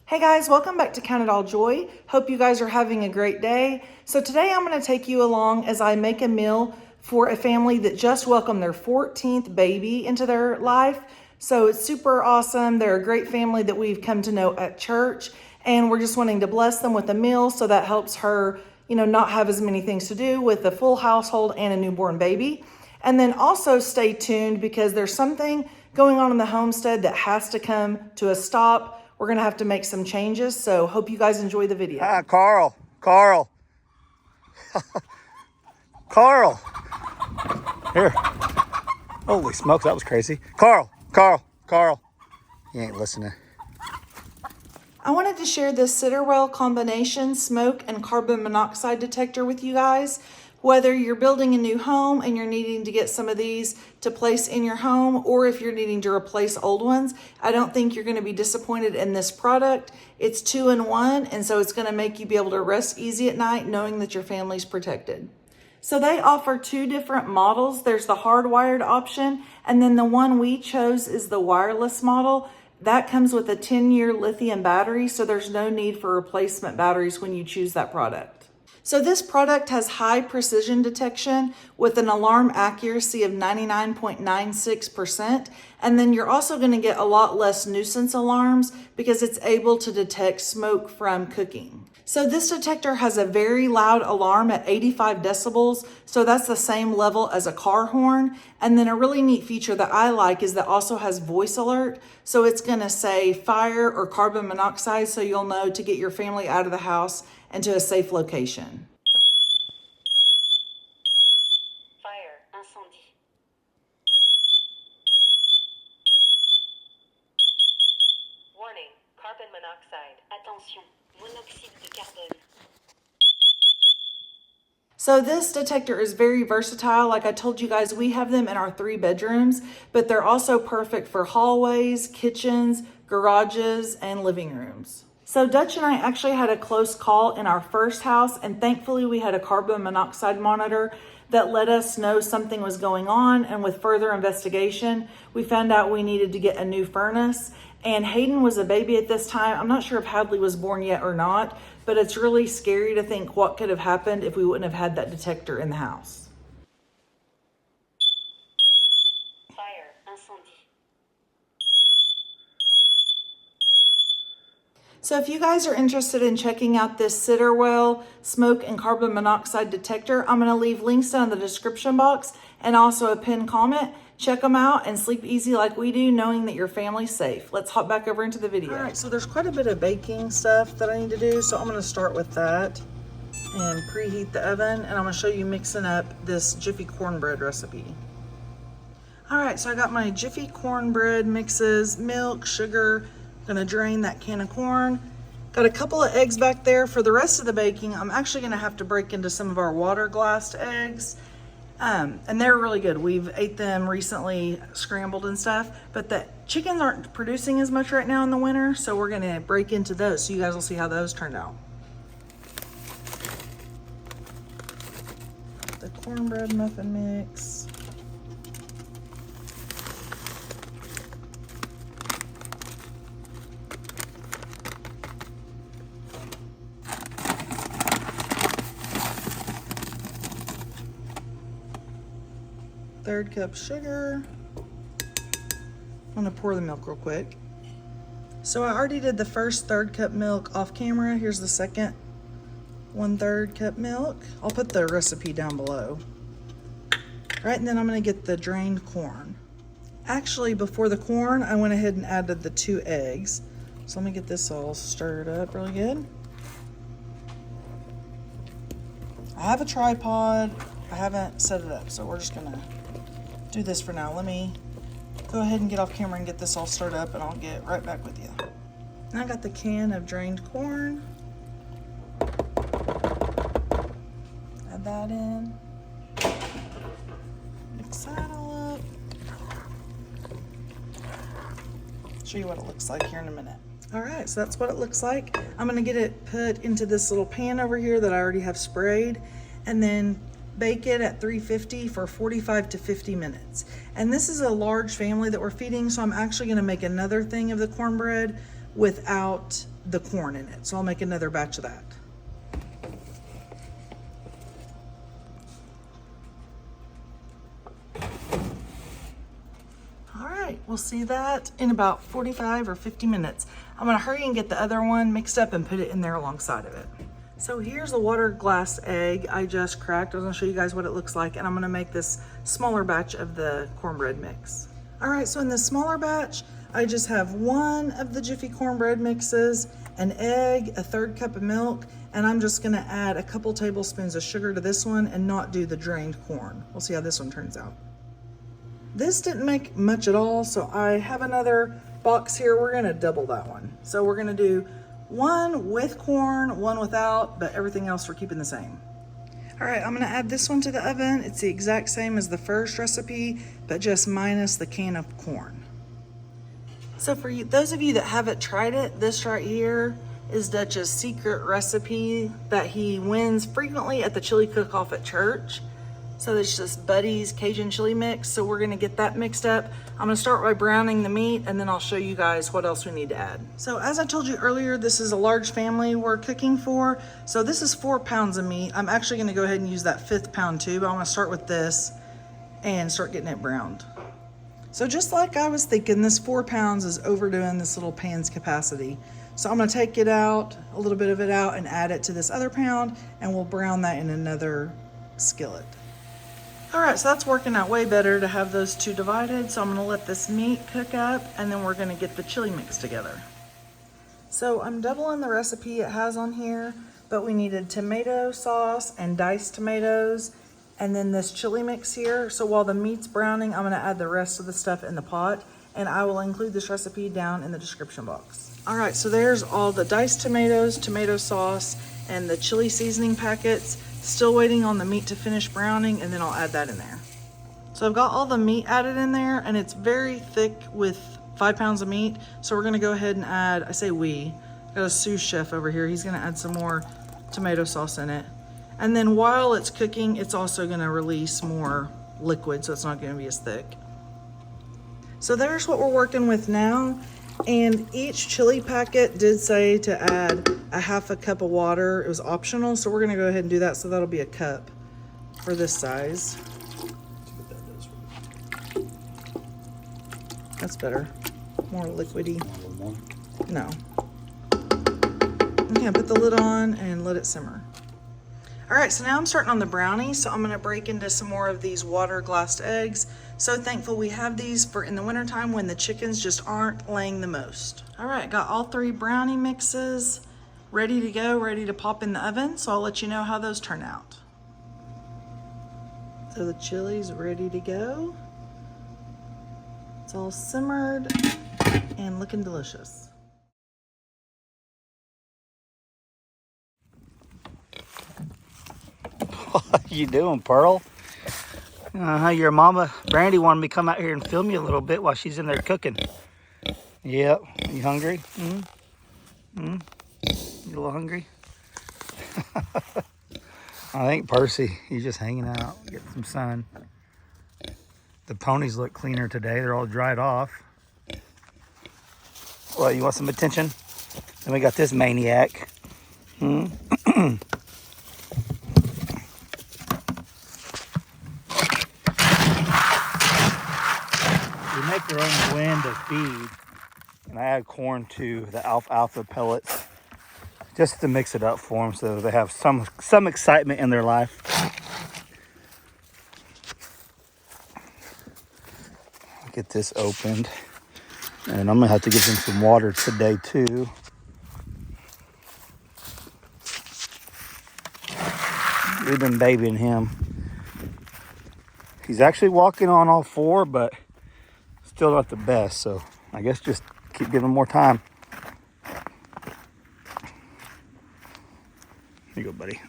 Hey guys, welcome back to Count It All Joy. Hope you guys are having a great day. So today I'm going to take you along as I make a meal for a family that just welcomed their 14th baby into their life. So it's super awesome. They're a great family that we've come to know at church, and we're just wanting to bless them with a meal so that helps her, not have as many things to do with a full household and a newborn baby. And then also stay tuned because there's something going on in the homestead that has to come to a stop. We're going to have to make some changes, so hope you guys enjoy the video. Carl. Here. Holy smokes, that was crazy. Carl. You ain't listening. I wanted to share this Sitterwell combination smoke and carbon monoxide detector with you guys. Whether you're building a new home and you're needing to get some of these to place in your home, or if you're needing to replace old ones, I don't think you're going to be disappointed in this product. It's 2-in-1, and so it's going to make you be able to rest easy at night knowing that your family's protected. So they offer two different models. There's the hardwired option, and then the one we chose is the wireless model. That comes with a 10-year lithium battery, so there's no need for replacement batteries when you choose that product. So this product has high precision detection with an alarm accuracy of 99.96%. And then you're also going to get a lot less nuisance alarms because it's able to detect smoke from cooking. So this detector has a very loud alarm at 85 decibels. So that's the same level as a car horn. And then a really neat feature that I like is that also has voice alert. So it's going to say fire or carbon monoxide, so you'll know to get your family out of the house and to a safe location. Fire, incendie. Warning, carbon monoxide. Attention, monoxyde de carbone. So this detector is very versatile. Like I told you guys, we have them in our 3 bedrooms, but they're also perfect for hallways, kitchens, garages, and living rooms. So Dutch and I actually had a close call in our first house, and thankfully we had a carbon monoxide monitor that let us know something was going on. And with further investigation, we found out we needed to get a new furnace. And Hayden was a baby at this time. I'm not sure if Hadley was born yet or not, but it's really scary to think what could have happened if we wouldn't have had that detector in the house. Fire, incendie. So if you guys are interested in checking out this Sitterwell smoke and carbon monoxide detector, I'm going to leave links down in the description box and also a pinned comment. Check them out and sleep easy like we do, knowing that your family's safe. Let's hop back over into the video. All right, so there's quite a bit of baking stuff that I need to do, so I'm going to start with that and preheat the oven, and I'm going to show you mixing up this Jiffy cornbread recipe. All right, so I got my Jiffy cornbread mixes, milk, sugar. Gonna drain that can of corn. Got a couple of eggs back there. For the rest of the baking, I'm actually gonna have to break into some of our water glassed eggs. And they're really good. We've ate them recently, scrambled and stuff, but the chickens aren't producing as much right now in the winter, so we're gonna break into those so you guys will see how those turned out. The cornbread muffin mix. Third cup sugar. I'm gonna pour the milk real quick. So I already did the first third cup milk off camera. Here's the second 1/3 cup milk. I'll put the recipe down below. All right, and then I'm gonna get the drained corn. Actually, before the corn, I went ahead and added the 2 eggs. So let me get this all stirred up really good. I have a tripod. I haven't set it up, so we're just gonna do this for now. Let me go ahead and get off camera and get this all stirred up, and I'll get right back with you. And I got the can of drained corn. Add that in. Mix that all up. Show you what it looks like here in a minute. All right, so that's what it looks like. I'm gonna get it put into this little pan over here that I already have sprayed, and then bake it at 350 for 45 to 50 minutes. And this is a large family that we're feeding, so I'm actually gonna make another thing of the cornbread without the corn in it. So I'll make another batch of that. All right, we'll see that in about 45 or 50 minutes. I'm gonna hurry and get the other one mixed up and put it in there alongside of it. So here's the water glass egg I just cracked. I was gonna show you guys what it looks like, and I'm gonna make this smaller batch of the cornbread mix. All right, so in this smaller batch, I just have one of the Jiffy cornbread mixes, an egg, a 1/3 cup of milk, and I'm just gonna add a couple tablespoons of sugar to this one and not do the drained corn. We'll see how this one turns out. This didn't make much at all, so I have another box here. We're gonna double that one. So we're gonna do one with corn, one without, but everything else we're keeping the same. All right, I'm gonna add this one to the oven. It's the exact same as the first recipe, but just minus the can of corn. So for you, those of you that haven't tried it, this right here is Dutch's secret recipe that he wins frequently at the chili cook-off at church. So it's just Buddy's Cajun chili mix. So we're gonna get that mixed up. I'm gonna start by browning the meat, and then I'll show you guys what else we need to add. So as I told you earlier, this is a large family we're cooking for. So this is 4 pounds of meat. I'm actually gonna go ahead and use that 5th pound too, but I'm gonna start with this and start getting it browned. So just like I was thinking, this 4 pounds is overdoing this little pan's capacity. So I'm gonna take it out, a little bit of it out, and add it to this other pound, and we'll brown that in another skillet. All right, so that's working out way better to have those two divided. So I'm gonna let this meat cook up, and then we're gonna get the chili mix together. So I'm doubling the recipe it has on here, but we needed tomato sauce and diced tomatoes, and then this chili mix here. So while the meat's browning, I'm gonna add the rest of the stuff in the pot, and I will include this recipe down in the description box. All right, so there's all the diced tomatoes, tomato sauce, and the chili seasoning packets. Still waiting on the meat to finish browning, and then I'll add that in there. So I've got all the meat added in there, and it's very thick with 5 pounds of meat. So we're gonna go ahead and add, I say we, got a sous chef over here. He's gonna add some more tomato sauce in it. And then while it's cooking, it's also gonna release more liquid, so it's not gonna be as thick. So there's what we're working with now. And each chili packet did say to add a 1/2 cup of water. It was optional, so we're gonna go ahead and do that. So that'll be a cup for this size. That's better. More liquidy. No. Okay, put the lid on and let it simmer. All right, so now I'm starting on the brownie. So I'm gonna break into some more of these water glassed eggs. So thankful we have these for in the wintertime when the chickens just aren't laying the most. All right, got all 3 brownie mixes ready to go, ready to pop in the oven. So I'll let you know how those turn out. So the chili's ready to go. It's all simmered and looking delicious. What you doing, Pearl? Your mama, Brandy, wanted me to come out here and film you a little bit while she's in there cooking. Yep. You hungry? You a little hungry? I think Percy, he's just hanging out, getting some sun. The ponies look cleaner today. They're all dried off. Well, you want some attention? Then we got this maniac. Make their own wind to feed, and I add corn to the alfalfa pellets just to mix it up for them so they have some excitement in their life. Get this opened, and I'm gonna have to give them some water today too. We've been babying him. He's actually walking on all 4, but still not the best, so I guess just keep giving him more time. Here you go, buddy.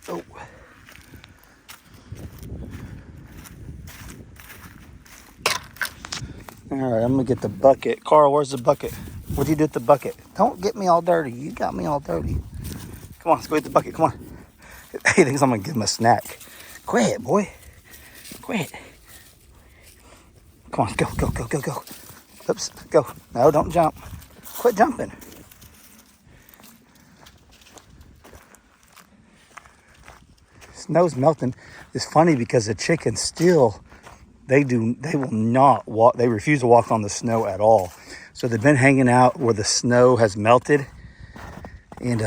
Oh. All right, I'm gonna get the bucket. Carl, where's the bucket? What'd you do with the bucket? Don't get me all dirty. You got me all dirty. Come on, let's go get the bucket. Come on. He thinks I'm gonna give him a snack. Go ahead, boy. Quit. Come on, go, go, go, go, go. Oops, go. No, don't jump. Quit jumping. Snow's melting. It's funny because the chickens still, they will not walk. They refuse to walk on the snow at all. So they've been hanging out where the snow has melted. And,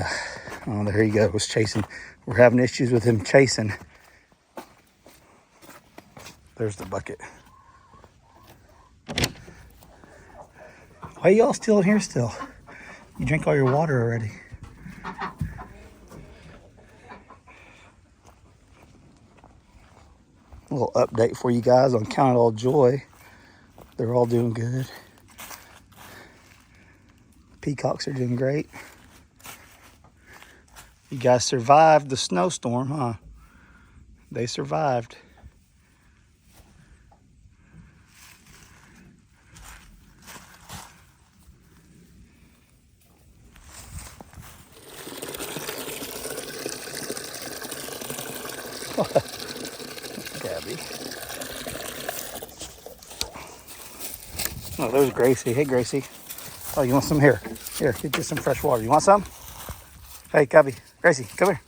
oh, there he goes, chasing. We're having issues with him chasing. There's the bucket. Why are y'all still in here still? You drink all your water already. A little update for you guys on Count It All Joy. They're all doing good. Peacocks are doing great. You guys survived the snowstorm, huh? They survived. Gabby. Oh, there's Gracie. Hey, Gracie. Oh, you want some? Here, get you some fresh water. You want some? Hey, Gabby. Gracie, come here.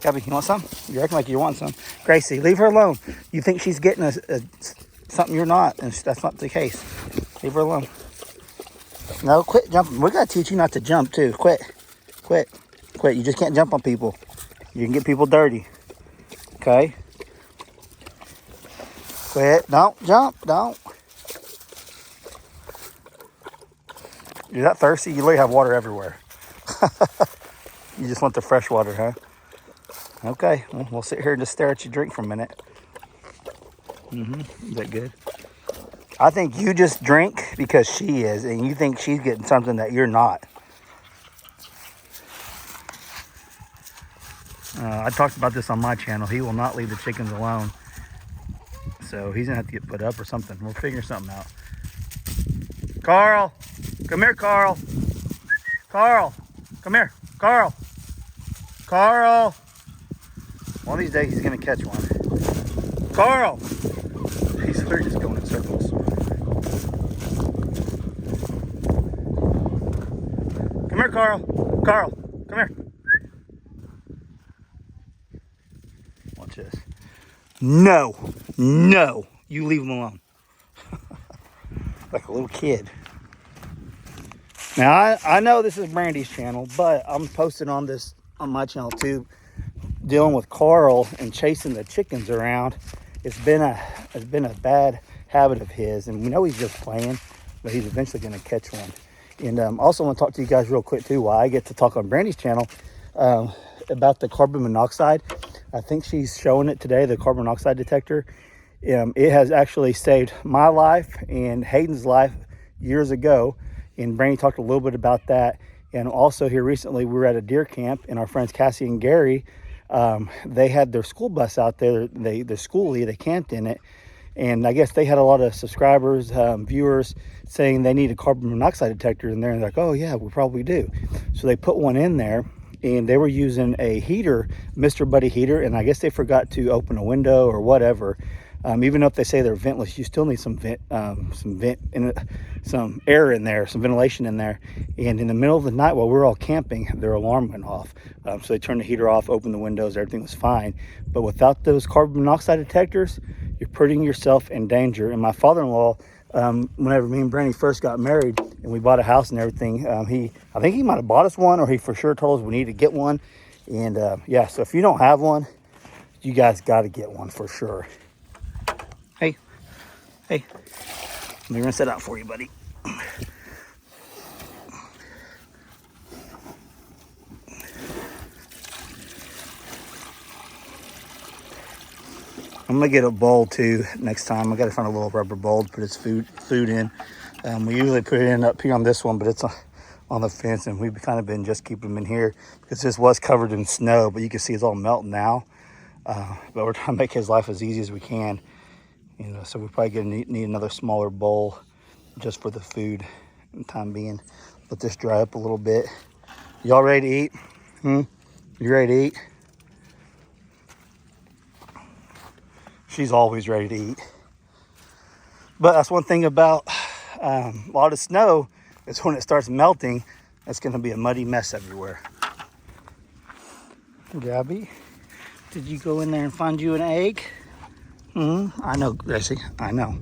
Gabby, you want some? You're acting like you want some. Gracie, leave her alone. You think she's getting something you're not, and that's not the case. Leave her alone. No, quit jumping. We got to teach you not to jump, too. Quit. You just can't jump on people. You can get people dirty. Okay? Quit. Don't jump. Don't. You're that thirsty? You literally have water everywhere. You just want the fresh water, huh? Okay. Well, we'll sit here and just stare at you drink for a minute. Is that good? I think you just drink because she is, and you think she's getting something that you're not. I talked about this on my channel. He will not leave the chickens alone. So he's going to have to get put up or something. We're figuring something out. Carl! Come here, Carl! Carl! Come here! Carl! Carl! One of these days he's going to catch one. Carl! He's literally just going in circles. Come here, Carl! Carl! Come here! Watch this. No! No! You leave him alone. Like a little kid. Now, I know this is Brandy's channel, but I'm posting on this on my channel too, dealing with Carl and chasing the chickens around. It's been a bad habit of his, and we know he's just playing, but he's eventually going to catch one. And also want to talk to you guys real quick too, while I get to talk on Brandy's channel about the carbon monoxide. I think she's showing it today, the carbon monoxide detector. It has actually saved my life and Hayden's life years ago. And Brandy talked a little bit about that. And also here recently, we were at a deer camp, and our friends Cassie and Gary, they had their school bus out there. Their schoolie, they camped in it. And I guess they had a lot of subscribers, viewers saying they need a carbon monoxide detector in there. And they're like, oh yeah, we probably do. So they put one in there, and they were using a heater, Mr. Buddy heater. And I guess they forgot to open a window or whatever. Even if they say they're ventless, you still need some air in there, some ventilation in there. And in the middle of the night while we were all camping, their alarm went off. So they turned the heater off, opened the windows, everything was fine. But without those carbon monoxide detectors, you're putting yourself in danger. And my father-in-law, whenever me and Brandy first got married and we bought a house and everything, I think he might have bought us one, or he for sure told us we need to get one. And yeah, so if you don't have one, you guys got to get one for sure. Hey, let me rinse that out for you, buddy. I'm gonna get a bowl too next time. I gotta find a little rubber bowl to put his food in. We usually put it in up here on this one, but it's on the fence, and we've kind of been just keeping them in here because this was covered in snow, but you can see it's all melting now. But we're trying to make his life as easy as we can. So we're probably gonna need another smaller bowl just for the food in the time being. Let this dry up a little bit. Y'all ready to eat? You ready to eat? She's always ready to eat. But that's one thing about a lot of snow is when it starts melting, it's going to be a muddy mess everywhere. Gabby, did you go in there and find you an egg? I know, Gracie. I know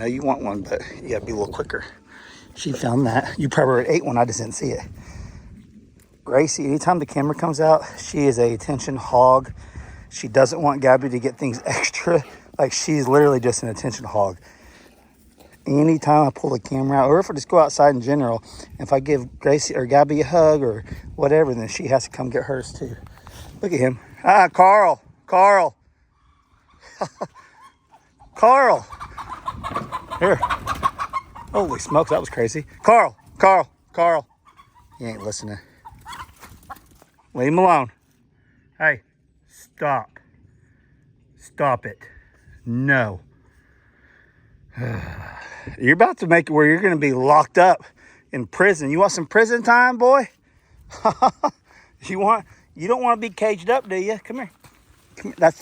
you want one, but you got to be a little quicker. She found that. You probably ate one. I just didn't see it. Gracie, anytime the camera comes out, she is a attention hog. She doesn't want Gabby to get things extra. Like, she's literally just an attention hog. Anytime I pull the camera out, or if I just go outside in general, if I give Gracie or Gabby a hug or whatever, then she has to come get hers too. Look at him. Carl. Carl. Here. Holy smokes, that was crazy. Carl. He ain't listening. Leave him alone. Hey, stop. Stop it. No. You're about to make it where you're going to be locked up in prison. You want some prison time, boy? You don't want to be caged up, do you? Come here.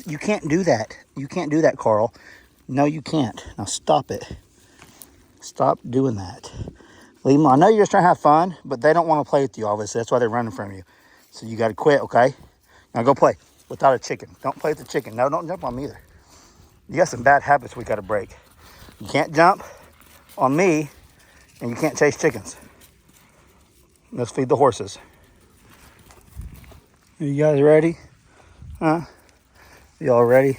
You can't do that. You can't do that, Carl. No, you can't. Now stop it. Stop doing that. Leave them alone. I know you're just trying to have fun, but they don't want to play with you, obviously. That's why they're running from you. So you got to quit, okay? Now go play without a chicken. Don't play with the chicken. No, don't jump on me either. You got some bad habits we got to break. You can't jump on me, and you can't chase chickens. Let's feed the horses. Are you guys ready? Huh? Y'all ready?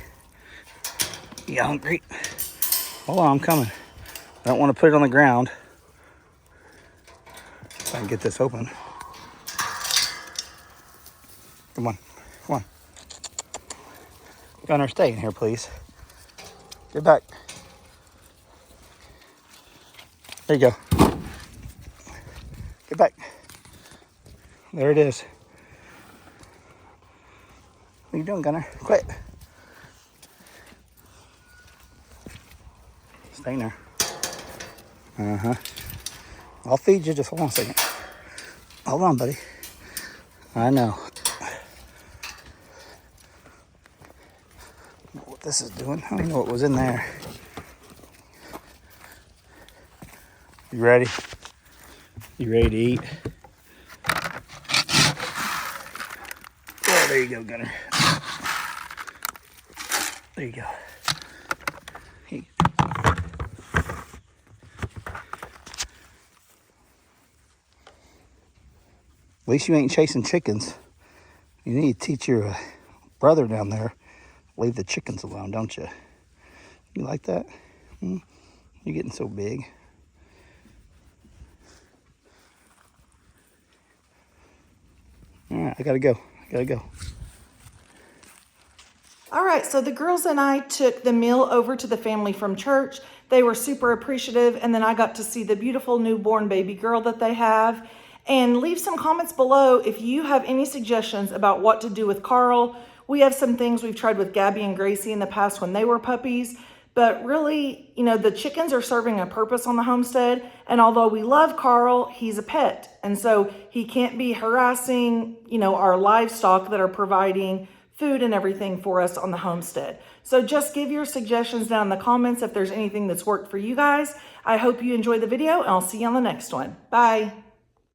You hungry? Hold on, I'm coming. I don't want to put it on the ground. If I can get this open. Come on. Gunner, stay in here, please. Get back. There you go. Get back. There it is. What are you doing, Gunner? Quit. Stay in there. I'll feed you. Just hold on a second. Hold on, buddy. I know. I don't know what this is doing. I don't know what was in there. You ready? You ready to eat? Oh, there you go, Gunner. There you go. Hey. At least you ain't chasing chickens. You need to teach your brother down there, leave the chickens alone, don't you? You like that? You're getting so big. All right, I gotta go. All right, so the girls and I took the meal over to the family from church. They were super appreciative, and then I got to see the beautiful newborn baby girl that they have. And leave some comments below if you have any suggestions about what to do with Carl. We have some things we've tried with Gabby and Gracie in the past when they were puppies. But really, the chickens are serving a purpose on the homestead. And although we love Carl, he's a pet. And so he can't be harassing, our livestock that are providing food and everything for us on the homestead. So just give your suggestions down in the comments if there's anything that's worked for you guys. I hope you enjoyed the video, and I'll see you on the next one. Bye.